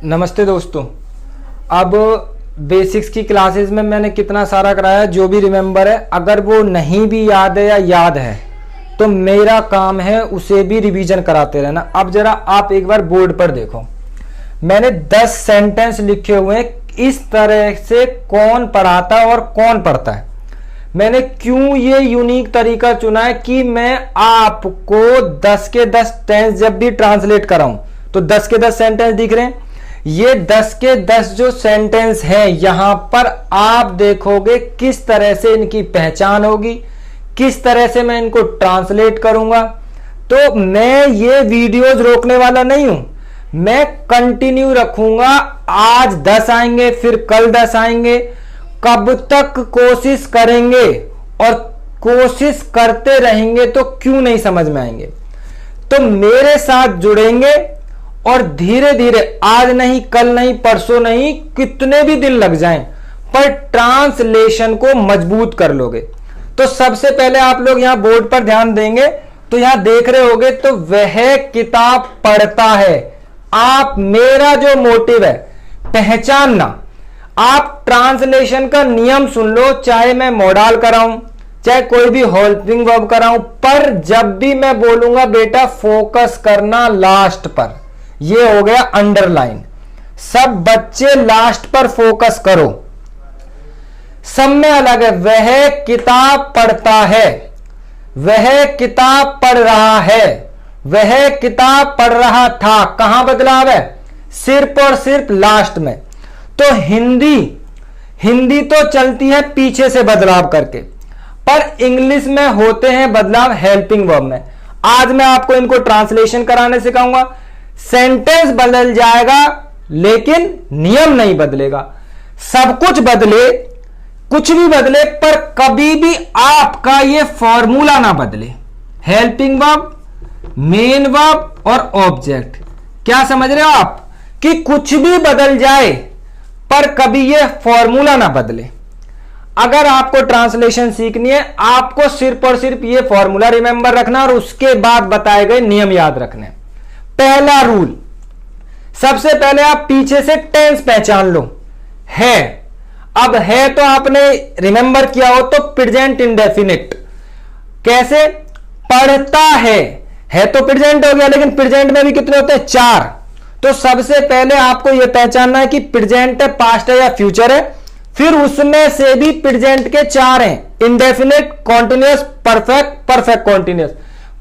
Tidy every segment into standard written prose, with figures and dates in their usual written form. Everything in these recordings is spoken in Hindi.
नमस्ते दोस्तों। अब बेसिक्स की क्लासेस में मैंने कितना सारा कराया, जो भी रिमेंबर है, अगर वो नहीं भी याद है या याद है तो मेरा काम है उसे भी रिवीजन कराते रहना। अब जरा आप एक बार बोर्ड पर देखो, मैंने 10 सेंटेंस लिखे हुए हैं, इस तरह से कौन पढ़ाता है और कौन पढ़ता है। मैंने क्यों ये यूनिक तरीका चुना है कि मैं आपको 10 के 10 टेंस जब भी ट्रांसलेट कराऊं तो 10 के 10 सेंटेंस दिख रहे हैं। ये 10 के 10 जो सेंटेंस हैं, यहां पर आप देखोगे किस तरह से इनकी पहचान होगी, किस तरह से मैं इनको ट्रांसलेट करूंगा। तो मैं ये वीडियोस रोकने वाला नहीं हूं, मैं कंटिन्यू रखूंगा। आज 10 आएंगे, फिर कल 10 आएंगे, कब तक कोशिश करेंगे और कोशिश करते रहेंगे तो क्यों नहीं समझ में आएंगे। तो मेरे साथ जुड़ेंगे और धीरे धीरे, आज नहीं, कल नहीं, परसों नहीं, कितने भी दिन लग जाएं, पर ट्रांसलेशन को मजबूत कर लोगे। तो सबसे पहले आप लोग यहां बोर्ड पर ध्यान देंगे तो यहां देख रहे होगे, तो वह किताब पढ़ता है। आप, मेरा जो मोटिव है पहचानना। आप ट्रांसलेशन का नियम सुन लो, चाहे मैं मॉडल कराऊं, चाहे कोई भी हेल्पिंग वर्ब कराऊं, पर जब भी मैं बोलूंगा बेटा फोकस करना लास्ट पर, ये हो गया अंडरलाइन। सब बच्चे लास्ट पर फोकस करो। सब में अलग है। वह किताब पढ़ता है, वह किताब पढ़ रहा है, वह किताब पढ़ रहा था। कहां बदलाव है? सिर्फ और सिर्फ लास्ट में। तो हिंदी तो चलती है पीछे से बदलाव करके, पर इंग्लिश में होते हैं बदलाव हेल्पिंग वर्ब में। आज मैं आपको इनको ट्रांसलेशन कराने सिखाऊंगा। सेंटेंस बदल जाएगा लेकिन नियम नहीं बदलेगा। सब कुछ बदले, कुछ भी बदले, पर कभी भी आपका ये फॉर्मूला ना बदले। हेल्पिंग वर्ब, मेन वर्ब और ऑब्जेक्ट। क्या समझ रहे हो आप कि कुछ भी बदल जाए पर कभी ये फॉर्मूला ना बदले। अगर आपको ट्रांसलेशन सीखनी है, आपको सिर्फ और सिर्फ ये फॉर्मूला रिमेंबर रखना और उसके बाद बताए गए नियम याद रखने। पहला रूल, सबसे पहले आप पीछे से टेंस पहचान लो। है, अब है तो आपने रिमेंबर किया हो तो प्रेजेंट इंडेफिनिट। कैसे? पढ़ता है तो प्रेजेंट हो गया, लेकिन प्रेजेंट में भी कितने होते हैं? 4। तो सबसे पहले आपको यह पहचानना है कि प्रेजेंट है, पास्ट है या फ्यूचर है। फिर उसमें से भी प्रेजेंट के 4 हैं, indefinite, continuous, perfect, perfect continuous.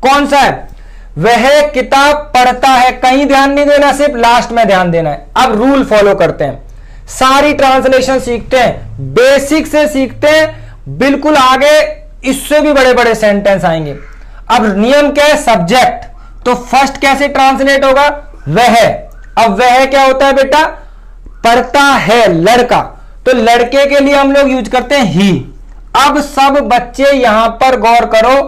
कौन सा है? वह किताब पढ़ता है। कहीं ध्यान नहीं देना, सिर्फ लास्ट में ध्यान देना है। अब रूल फॉलो करते हैं, सारी ट्रांसलेशन सीखते हैं, बेसिक से सीखते हैं, बिल्कुल आगे इससे भी बड़े बड़े सेंटेंस आएंगे। अब नियम क्या है? सब्जेक्ट। तो फर्स्ट कैसे ट्रांसलेट होगा? वह। अब वह क्या होता है बेटा? पढ़ता है, लड़का। तो लड़के के लिए हम लोग यूज करते हैं ही। अब सब बच्चे यहां पर गौर करो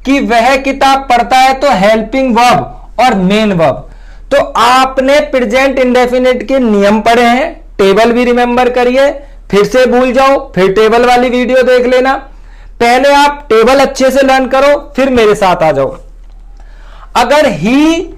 कि वह किताब पढ़ता है तो हेल्पिंग वर्ब और मेन वर्ब। तो आपने प्रेजेंट इंडेफिनिट के नियम पढ़े हैं, टेबल भी रिमेंबर करिए, फिर से भूल जाओ, फिर टेबल वाली वीडियो देख लेना। पहले आप टेबल अच्छे से लर्न करो, फिर मेरे साथ आ जाओ। अगर ही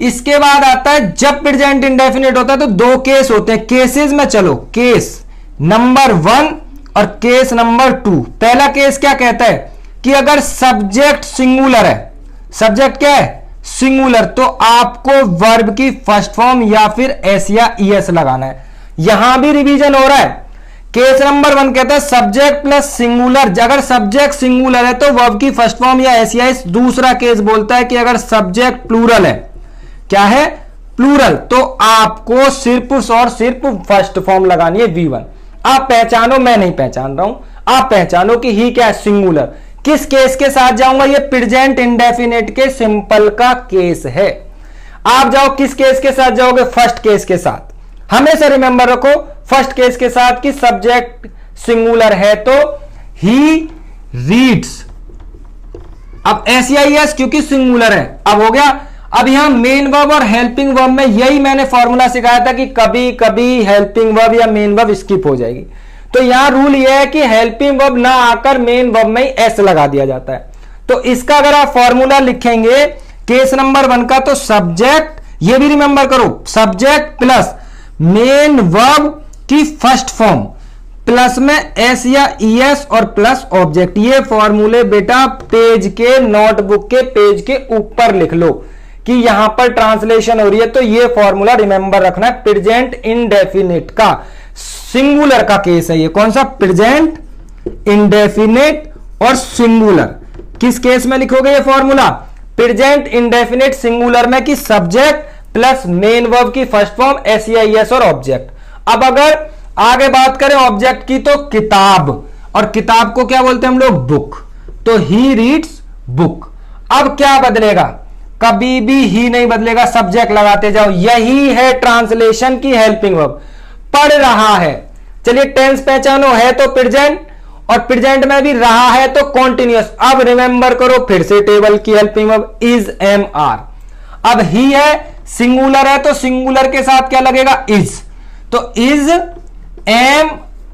इसके बाद आता है, जब प्रेजेंट इंडेफिनिट होता है तो 2 केस होते हैं। केसेस में चलो, केस नंबर 1 और केस नंबर 2। पहला केस क्या कहता है कि अगर सब्जेक्ट सिंगुलर है, सब्जेक्ट क्या है? सिंगुलर, तो आपको वर्ब की फर्स्ट फॉर्म या फिर एस या ईएस लगाना है। यहां भी रिवीजन हो रहा है। केस नंबर 1 कहता है सब्जेक्ट प्लस सिंगुलर। अगर सब्जेक्ट सिंगुलर है तो वर्ब की फर्स्ट फॉर्म या एस या ईएस। दूसरा केस बोलता है कि अगर सब्जेक्ट प्लूरल है, क्या है? प्लूरल, तो आपको सिर्फ और सिर्फ फर्स्ट फॉर्म लगानी है V1। आप पहचानो, मैं नहीं पहचान रहा हूं, आप पहचानो कि ही क्या है? सिंगुलर। किस केस के साथ जाऊंगा? ये प्रेजेंट इंडेफिनिट के सिंपल का केस है। आप जाओ, किस केस के साथ जाओगे? फर्स्ट केस के साथ। हमेशा रिमेंबर रखो फर्स्ट केस के साथ कि सब्जेक्ट सिंगुलर है तो ही रीड्स। अब एस क्योंकि सिंगुलर है, अब हो गया। अब यहां मेन वर्ब और हेल्पिंग वर्ब में यही मैंने फॉर्मूला सिखाया था कि कभी कभी हेल्पिंग वर्ब या मेन वर्ब स्किप हो जाएगी। तो यहां रूल यह है कि हेल्पिंग वर्ब ना आकर मेन वर्ब में ही एस लगा दिया जाता है। तो इसका अगर आप फॉर्मूला लिखेंगे केस नंबर 1 का, तो सब्जेक्ट, ये भी रिमेंबर करो, सब्जेक्ट प्लस मेन वर्ब की फर्स्ट फॉर्म प्लस में एस या ईएस और प्लस ऑब्जेक्ट। ये फॉर्मूले बेटा पेज के, नोटबुक के पेज के ऊपर लिख लो कि यहां पर ट्रांसलेशन हो रही है, तो ये फॉर्मूला रिमेंबर रखना है। प्रेजेंट इंडेफिनिट का सिंगुलर का केस है ये। कौन सा? प्रेजेंट इंडेफिनिट और सिंगुलर। किस केस में लिखोगे ये फॉर्मूला? प्रेजेंट इंडेफिनिट सिंगुलर में कि सब्जेक्ट प्लस मेन वर्ब की फर्स्ट फॉर्म एस या ईएस और ऑब्जेक्ट। अब अगर आगे बात करें ऑब्जेक्ट की तो किताब, और किताब को क्या बोलते हैं हम लोग? बुक। तो ही रीड्स बुक। अब क्या बदलेगा? कभी भी ही नहीं बदलेगा, सब्जेक्ट लगाते जाओ। यही है ट्रांसलेशन की हेल्पिंग वर्ब। पढ़ रहा है, चलिए टेंस पहचानो, है तो प्रेजेंट, और प्रेजेंट में भी रहा है तो कॉन्टिन्यूअस। अब रिमेंबर करो फिर से टेबल की helping verb is am are. अब ही है, सिंगुलर है तो सिंगुलर के साथ क्या लगेगा? इज। तो इज एम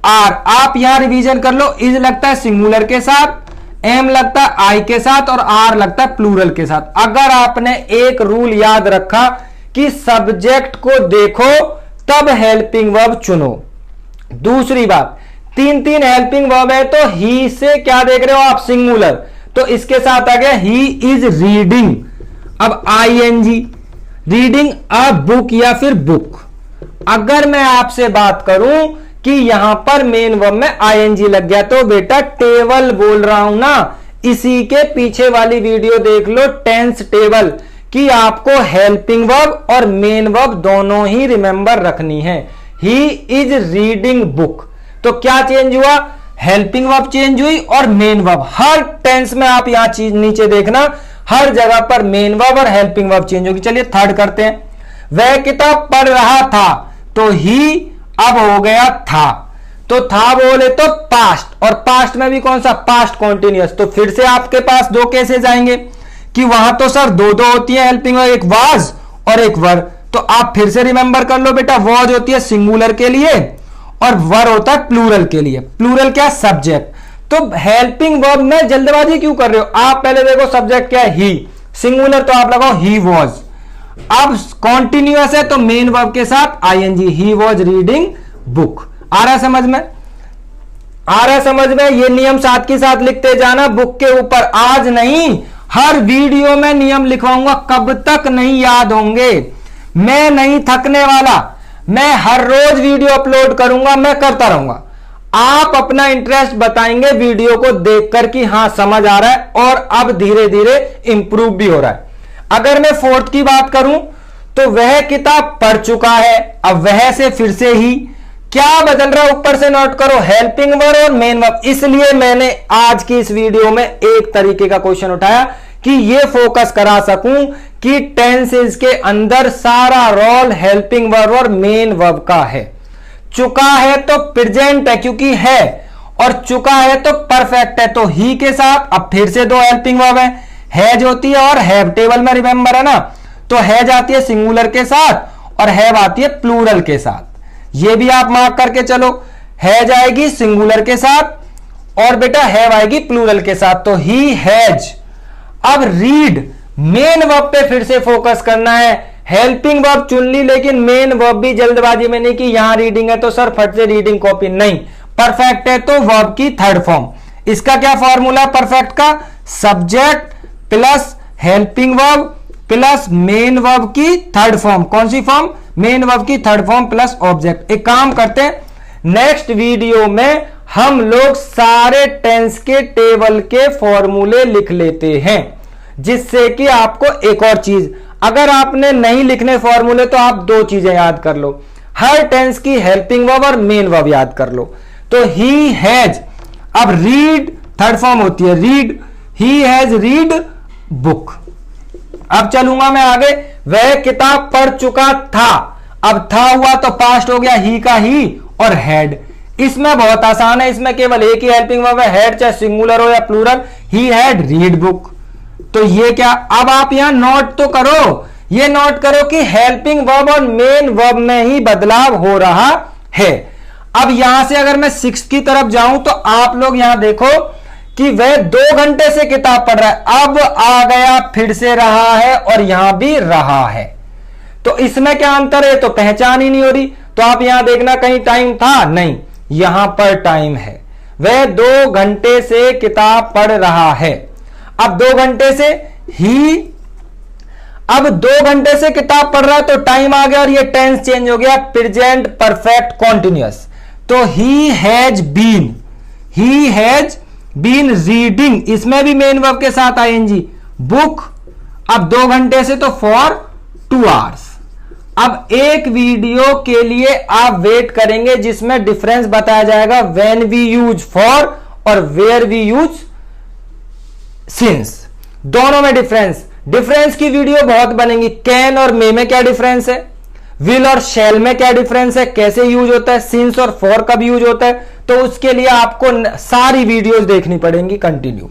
आर। आप यहां रिवीजन कर लो, इज लगता है सिंगुलर के साथ, एम लगता है आई के साथ, और आर लगता है प्लूरल के साथ। अगर आपने एक रूल याद रखा कि सब्जेक्ट को देखो तब हेल्पिंग वर्ब चुनो। दूसरी बात, तीन तीन हेल्पिंग वर्ब है तो ही से क्या देख रहे हो आप? सिंगुलर। तो इसके साथ आ गया ही इज रीडिंग। अब आईएनजी, रीडिंग अ बुक या फिर बुक। अगर मैं आपसे बात करूं कि यहां पर मेन वर्ब में आईएनजी लग गया तो बेटा टेबल बोल रहा हूं ना, इसी के पीछे वाली वीडियो देख लो, टेंस टेबल, कि आपको हेल्पिंग वर्ब और मेन वर्ब दोनों ही रिमेंबर रखनी है। ही इज रीडिंग बुक, तो क्या चेंज हुआ? हेल्पिंग वर्ब चेंज हुई और मेन वर्ब। हर टेंस में आप यहां चीज नीचे देखना, हर जगह पर मेन वर्ब और हेल्पिंग वर्ब चेंज होगी। चलिए थर्ड करते हैं। वह किताब पढ़ रहा था, तो ही अब हो गया था। तो था बोले तो पास्ट, और पास्ट में भी कौन सा? Past continuous. तो फिर से आपके पास दो केसेस आएंगे कि वहां तो सर दो दो होती है हेल्पिंग वर्ब, एक वाज और एक वर। तो आप फिर से रिमेंबर कर लो बेटा, वाज होती है सिंगुलर के लिए और वर होता है प्लूरल के लिए। प्लूरल क्या? सब्जेक्ट। तो हेल्पिंग वर्ब में जल्दबाजी क्यों कर रहे हो? आप पहले देखो सब्जेक्ट क्या है? ही। सिंगुलर तो आप लगाओ ही वॉज। अब कॉन्टिन्यूअस है तो मेन वर्ब के साथ I N G, he was reading book. आ रहा है समझ में? आ रहा है समझ में? ये नियम साथ के साथ लिखते जाना बुक के ऊपर। आज नहीं, हर वीडियो में नियम लिखवाऊंगा, कब तक नहीं याद होंगे। मैं नहीं थकने वाला, मैं हर रोज वीडियो अपलोड करूंगा, मैं करता रहूंगा। आप अपना इंटरेस्ट बताएंगे वीडियो को देखकर कि हां समझ आ रहा है और अब धीरे धीरे इंप्रूव भी हो रहा है। अगर मैं फोर्थ की बात करूं तो वह किताब पढ़ चुका है, अब वह से फिर से ही क्या बदल रहा है? ऊपर से नोट करो, हेल्पिंग वर्ब और मेन वर्ब। इसलिए मैंने आज की इस वीडियो में एक तरीके का क्वेश्चन उठाया कि ये फोकस करा सकूं कि टेंसेस के अंदर सारा रोल हेल्पिंग वर्ब और मेन वर्ब का है। चुका है तो प्रेजेंट है क्योंकि है, और चुका है तो परफेक्ट है, तो ही के साथ अब फिर से दो हेल्पिंग वर्ब है जो होती है और हैव। टेबल में रिमेंबर है ना, तो है जाती है सिंगुलर के साथ और हैव आती है प्लूरल के साथ। ये भी आप मार्क करके चलो, है जाएगी सिंगुलर के साथ और बेटा हैव आएगी प्लूरल के साथ। तो ही हैज। अब रीड, मेन वर्ब पे फिर से फोकस करना है। हेल्पिंग वर्ब चुन ली, लेकिन मेन वर्ब भी जल्दबाजी में नहीं कि यहां रीडिंग है तो सर फट से रीडिंग कॉपी, नहीं। परफेक्ट है तो वर्ब की थर्ड फॉर्म। इसका क्या फॉर्मूला परफेक्ट का? Subject plus helping verb plus main verb की थर्ड फॉर्म। कौन सी फॉर्म? मेन वर्ब की थर्ड फॉर्म प्लस ऑब्जेक्ट। एक काम करते हैं, नेक्स्ट वीडियो में हम लोग सारे टेंस के टेबल के फॉर्मूले लिख लेते हैं, जिससे कि आपको एक और चीज, अगर आपने नहीं लिखने फॉर्मूले तो आप दो चीजें याद कर लो, हर टेंस की हेल्पिंग वर्ब और मेन वर्ब याद कर लो। तो ही हैज, अब रीड थर्ड फॉर्म होती है read, he has read book. अब चलूंगा मैं आगे, वह किताब पढ़ चुका था, अब था हुआ तो पास्ट हो गया ही का ही और हैड। इसमें बहुत आसान है, इसमें केवल एक ही हेल्पिंग वर्ब है, हैड, चाहे सिंगुलर हो या plural. He had read book. तो ये क्या, अब आप यहां नोट तो करो, ये नोट करो कि हेल्पिंग वर्ब और मेन वर्ब में ही बदलाव हो रहा है। अब यहां से अगर मैं 6 की तरफ जाऊं तो आप लोग यहां देखो कि वह 2 घंटे से किताब पढ़ रहा है, अब आ गया फिर से रहा है और यहां भी रहा है। तो इसमें क्या अंतर है? तो पहचान ही नहीं हो रही। तो आप यहां देखना कहीं टाइम था नहीं, यहां पर टाइम है। वह 2 घंटे से किताब पढ़ रहा है। अब 2 घंटे से अब 2 घंटे से किताब पढ़ रहा है तो टाइम आ गया और ये टेंस चेंज हो गया, प्रेजेंट परफेक्ट कॉन्टिन्यूअस। तो ही हैज बीन रीडिंग, इसमें भी मेन वर्ब के साथ आईएनजी, बुक। अब 2 घंटे से तो फॉर 2 आवर्स। अब एक वीडियो के लिए आप वेट करेंगे जिसमें डिफरेंस बताया जाएगा, व्हेन वी यूज फॉर और वेयर वी यूज सिंस, दोनों में डिफरेंस की वीडियो बहुत बनेंगी। कैन और मे में क्या डिफरेंस है, विल और शैल में क्या डिफरेंस है, कैसे यूज होता है, सिंस और फॉर कब यूज होता है, तो उसके लिए आपको सारी वीडियोस देखनी पड़ेंगी कंटिन्यू।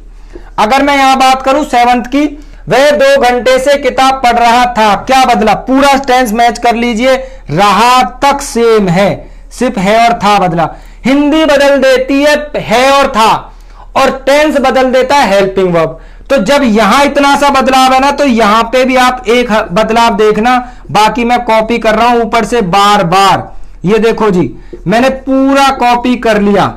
अगर मैं यहां बात करूं 7th की, वह 2 घंटे से किताब पढ़ रहा था, क्या बदला, पूरा टेंस मैच कर लीजिए, रहा तक सेम है, सिर्फ है और था बदला। हिंदी बदल देती है और था, और टेंस बदल देता है हेल्पिंग वर्ब। तो जब यहां इतना सा बदलाव है ना, तो यहां पे भी आप एक बदलाव देखना, बाकी मैं कॉपी कर रहा हूं ऊपर से बार बार। ये देखो जी, मैंने पूरा कॉपी कर लिया।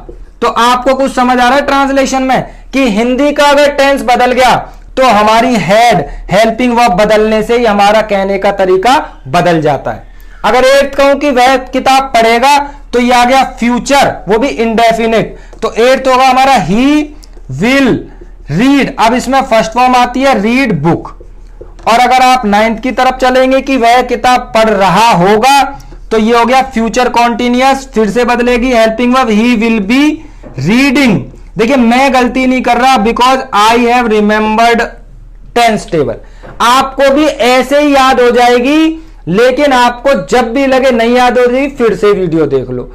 तो आपको कुछ समझ आ रहा है ट्रांसलेशन में कि हिंदी का अगर टेंस बदल गया तो हमारी हेल्पिंग वर्ब बदलने से ही हमारा कहने का तरीका बदल जाता है। अगर एक कहूं कि वह किताब पढ़ेगा तो ये आ गया फ्यूचर, वो भी इंडेफिनिट। तो 8th होगा हमारा ही विल रीड। अब इसमें फर्स्ट फॉर्म आती है रीड बुक। और अगर आप 9th की तरफ चलेंगे कि वह किताब पढ़ रहा होगा, तो ये हो गया फ्यूचर कॉन्टिन्यूअस, फिर से बदलेगी helping verb, he will be reading. देखिए मैं गलती नहीं कर रहा, because I have remembered tense table. आपको भी ऐसे ही याद हो जाएगी, लेकिन आपको जब भी लगे नहीं याद हो जाएगी फिर से वीडियो देख लो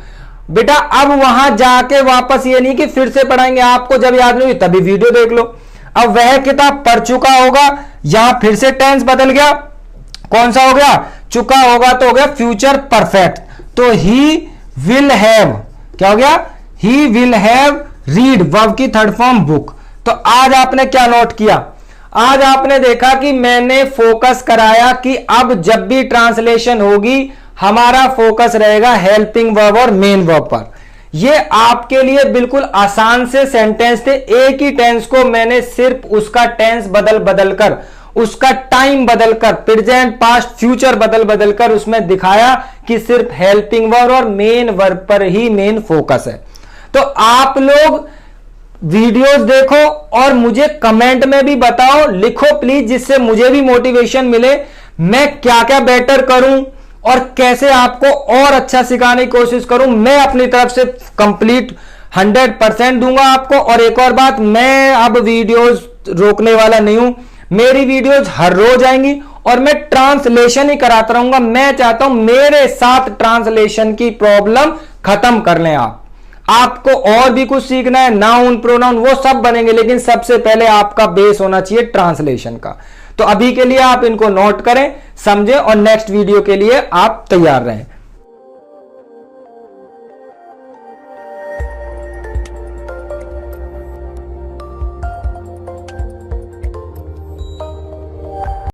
बेटा। अब वहां जाके वापस ये नहीं कि फिर से पढ़ाएंगे, आपको जब याद नहीं तभी वीडियो देख लो। अब वह किताब पढ़ चुका होगा, यहां फिर से टेंस बदल गया, कौन सा हो गया, चुका होगा तो हो गया फ्यूचर परफेक्ट। तो ही विल हैव, क्या हो गया, he will have read, verb की 3rd फॉर्म बुक। तो आज आपने क्या नोट किया, आज आपने देखा कि मैंने फोकस कराया कि अब जब भी ट्रांसलेशन होगी हमारा फोकस रहेगा हेल्पिंग वर्ब और मेन वर्ब पर। ये आपके लिए बिल्कुल आसान से सेंटेंस थे, एक ही टेंस को मैंने सिर्फ उसका टेंस बदल कर, उसका टाइम बदलकर, प्रेजेंट पास्ट फ्यूचर बदल कर उसमें दिखाया कि सिर्फ हेल्पिंग वर्ब और मेन वर्ब पर ही मेन फोकस है। तो आप लोग वीडियोस देखो और मुझे कमेंट में भी बताओ, लिखो प्लीज, जिससे मुझे भी मोटिवेशन मिले मैं क्या क्या बेटर करूं और कैसे आपको और अच्छा सिखाने की कोशिश करूं। मैं अपनी तरफ से कंप्लीट 100% दूंगा आपको। और एक और बात, मैं अब वीडियोस रोकने वाला नहीं हूं, मेरी वीडियोस हर रोज आएंगी और मैं ट्रांसलेशन ही कराता रहूंगा। मैं चाहता हूं मेरे साथ ट्रांसलेशन की प्रॉब्लम खत्म कर लें आप। आपको और भी कुछ सीखना है, नाउन प्रोनाउन वो सब बनेंगे, लेकिन सबसे पहले आपका बेस होना चाहिए ट्रांसलेशन का। तो अभी के लिए आप इनको नोट करें, समझें और नेक्स्ट वीडियो के लिए आप तैयार रहें।